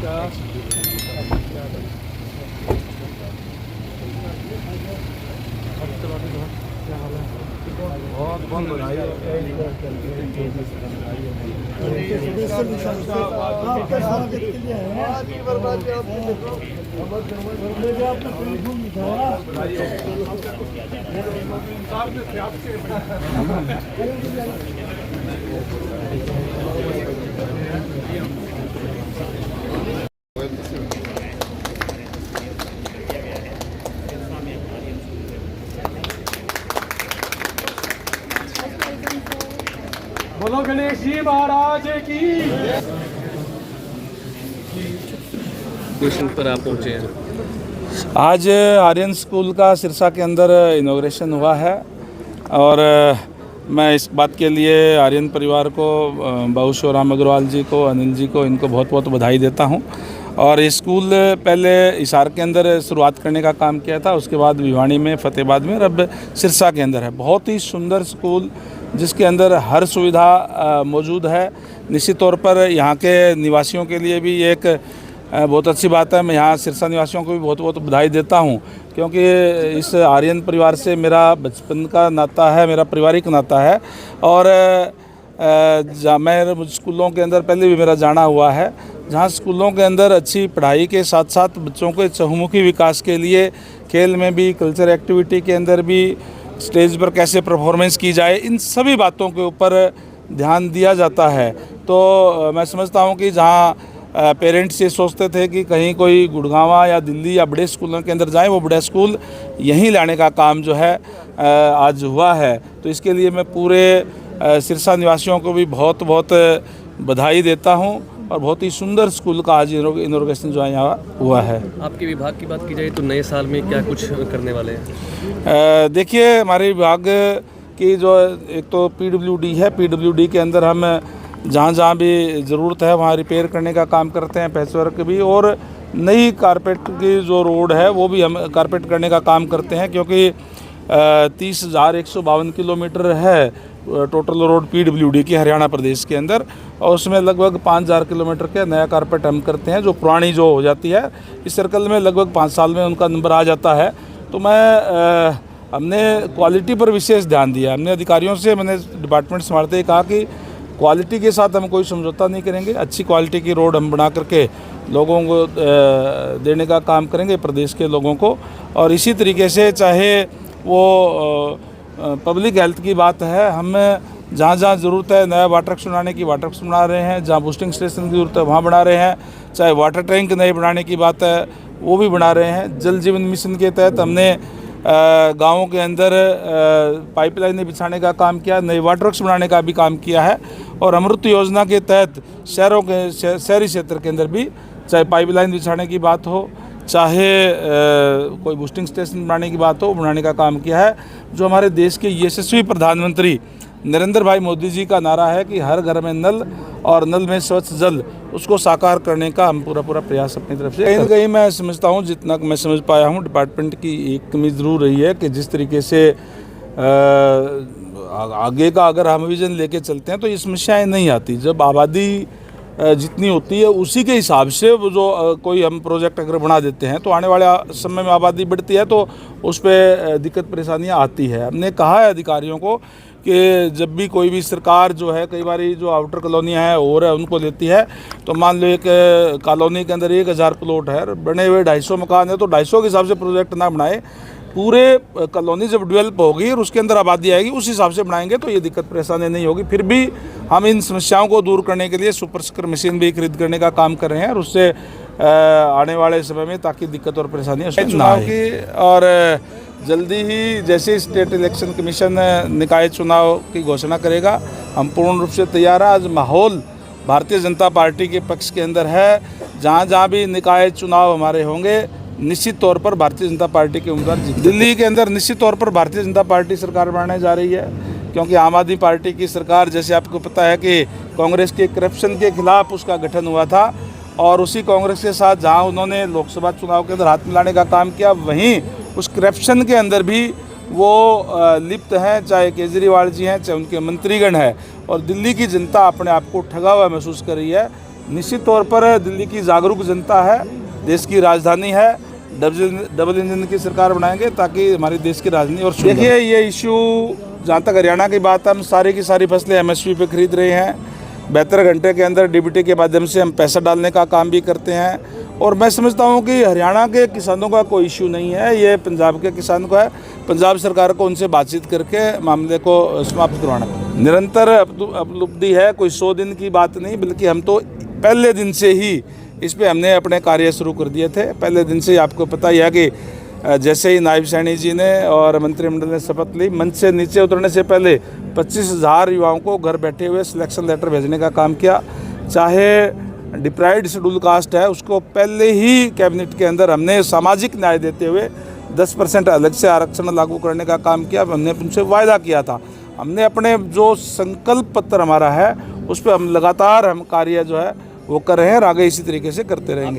बहुत बहुत बधाई बोलो गणेश जी महाराज की। स्टेशन पर आप पहुंचे हैं। आज आर्यन स्कूल का सिरसा के अंदर इनॉग्रेशन हुआ है और मैं इस बात के लिए आर्यन परिवार को, बाबू राम अग्रवाल जी को, अनिल जी को, इनको बहुत बहुत बधाई देता हूं। और ये स्कूल पहले हिसार के अंदर शुरुआत करने का काम किया था, उसके बाद भिवानी में, फतेहाबाद में और अब सिरसा के अंदर है। बहुत ही सुंदर स्कूल जिसके अंदर हर सुविधा मौजूद है। निश्चित तौर पर यहाँ के निवासियों के लिए भी एक बहुत अच्छी बात है। मैं यहाँ सिरसा निवासियों को भी बहुत बहुत बधाई देता हूँ, क्योंकि इस आर्यन परिवार से मेरा बचपन का नाता है, मेरा पारिवारिक नाता है। और मैं स्कूलों के अंदर पहले भी मेरा जाना हुआ है, जहाँ स्कूलों के अंदर अच्छी पढ़ाई के साथ साथ बच्चों के चहुमुखी विकास के लिए खेल में भी, कल्चर एक्टिविटी के अंदर भी, स्टेज पर कैसे परफॉर्मेंस की जाए, इन सभी बातों के ऊपर ध्यान दिया जाता है। तो मैं समझता हूँ कि जहाँ पेरेंट्स ये सोचते थे कि कहीं कोई गुड़गांव या दिल्ली या बड़े स्कूलों के अंदर जाएं, वो बड़े स्कूल यहीं लाने का काम जो है आज हुआ है। तो इसके लिए मैं पूरे सिरसा निवासियों को भी बहुत बहुत बधाई देता हूं। और बहुत ही सुंदर स्कूल का आज इनॉग्रेशन जो है यहाँ हुआ है। आपके विभाग की बात की जाए तो नए साल में क्या कुछ करने वाले हैं? देखिए, हमारे विभाग की जो एक तो PWD है, PWD के अंदर हम जहाँ भी ज़रूरत है वहाँ रिपेयर करने का काम करते हैं, पैच वर्क भी, और नई कारपेट की जो रोड है वो भी हम कारपेट करने का काम करते हैं, क्योंकि 30,152 किलोमीटर है टोटल रोड PWD की हरियाणा प्रदेश के अंदर, और उसमें लगभग 5,000 किलोमीटर के नया कारपेट हम करते हैं। जो पुरानी जो हो जाती है, इस सर्कल में लगभग 5 साल में उनका नंबर आ जाता है। तो हमने क्वालिटी पर विशेष ध्यान दिया। हमने अधिकारियों से, मैंने डिपार्टमेंट संभालते ही कहा कि क्वालिटी के साथ हम कोई समझौता नहीं करेंगे, अच्छी क्वालिटी की रोड हम बना करके लोगों को देने का काम करेंगे, प्रदेश के लोगों को। और इसी तरीके से चाहे वो पब्लिक हेल्थ की बात है, हम जहाँ जहाँ ज़रूरत है नया वाटर बनाने की वाटर बना रहे हैं, जहाँ बूस्टिंग स्टेशन की ज़रूरत है वहाँ बना रहे हैं, चाहे वाटर टैंक नए बनाने की बात है वो भी बना रहे हैं। जल जीवन मिशन के तहत हमने गाँवों के अंदर पाइपलाइनें बिछाने का काम किया, नए वाटर वर्क्स बनाने का भी काम किया है। और अमृत योजना के तहत शहरों के शहरी क्षेत्र के अंदर भी चाहे पाइपलाइन बिछाने की बात हो, चाहे कोई बूस्टिंग स्टेशन बनाने की बात हो, बनाने का काम किया है। जो हमारे देश के यशस्वी प्रधानमंत्री नरेंद्र भाई मोदी जी का नारा है कि हर घर में नल और नल में स्वच्छ जल, उसको साकार करने का हम पूरा प्रयास अपनी तरफ से। कहीं ना कहीं मैं समझता हूँ, जितना मैं समझ पाया हूँ, डिपार्टमेंट की एक कमी ज़रूर रही है कि जिस तरीके से आगे का अगर हम विजन लेके चलते हैं तो ये समस्याएँ नहीं आती। जब आबादी जितनी होती है उसी के हिसाब से वो जो कोई हम प्रोजेक्ट अगर बना देते हैं तो आने वाले समय में आबादी बढ़ती है तो उस पर दिक्कत परेशानियां आती है। हमने कहा है अधिकारियों को कि जब भी कोई भी सरकार जो है, कई बार जो आउटर कॉलोनियाँ हैं और है उनको लेती है, तो मान लो एक कॉलोनी के अंदर 1,000 प्लॉट है, बने हुए 250 मकान है, तो 250 के हिसाब से प्रोजेक्ट ना बनाए, पूरे कॉलोनी जब डेवलप होगी और उसके अंदर आबादी आएगी उस हिसाब से बनाएंगे तो ये दिक्कत परेशानी नहीं होगी। फिर भी हम इन समस्याओं को दूर करने के लिए सुपर स्क्र मशीन भी खरीद करने का काम कर रहे हैं, और उससे आने वाले समय में ताकि दिक्कत और परेशानियाँ चुनाव की। और जल्दी ही जैसे स्टेट इलेक्शन कमीशन निकाय चुनाव की घोषणा करेगा, हम पूर्ण रूप से तैयार हैं। आज माहौल भारतीय जनता पार्टी के पक्ष के अंदर है। जहाँ जहाँ भी निकाय चुनाव हमारे होंगे, निश्चित तौर पर भारतीय जनता पार्टी के उम्मीदवार दिल्ली के अंदर निश्चित तौर पर भारतीय जनता पार्टी सरकार बनाने जा रही है, क्योंकि आम आदमी पार्टी की सरकार, जैसे आपको पता है कि कांग्रेस के करप्शन के खिलाफ उसका गठन हुआ था, और उसी कांग्रेस के साथ जहां उन्होंने लोकसभा चुनाव के अंदर हाथ मिलाने का काम किया, वहीं उस करप्शन के अंदर भी वो लिप्त हैं, चाहे केजरीवाल जी हैं, चाहे उनके मंत्रीगण हैं। और दिल्ली की जनता अपने आप को ठगा हुआ महसूस कर रही है। निश्चित तौर पर दिल्ली की जागरूक जनता है, देश की राजधानी है, डबल इंजन की सरकार बनाएंगे ताकि हमारे देश की राजधानी और देखिए ये इशू जहाँ तक हरियाणा की बात है, हम सारी की सारी फसलें MSP पे खरीद रहे हैं। 72 घंटे के अंदर DBT के माध्यम से हम पैसा डालने का काम भी करते हैं और मैं समझता हूँ कि हरियाणा के किसानों का कोई इशू नहीं है, ये पंजाब के किसानों का है। पंजाब सरकार को उनसे बातचीत करके मामले को समाप्त करवाना निरंतर उपलब्धि है, कोई 100 दिन की बात नहीं, बल्कि हम तो पहले दिन से ही इस पे हमने अपने कार्य शुरू कर दिए थे। पहले दिन से ही आपको पता ही है कि जैसे ही नायब सैनी जी ने और मंत्रिमंडल ने शपथ ली, मंच से नीचे उतरने से पहले 25,000 युवाओं को घर बैठे हुए सिलेक्शन लेटर भेजने का काम किया। चाहे डिप्राइव्ड शेड्यूल कास्ट है, उसको पहले ही कैबिनेट के अंदर हमने सामाजिक न्याय देते हुए 10% अलग से आरक्षण लागू करने का काम किया। हमने उनसे वायदा किया था, हमने अपने जो संकल्प पत्र हमारा है उस पर हम लगातार कार्य जो है वो कर रहे हैं और आगे इसी तरीके से करते रहेंगे।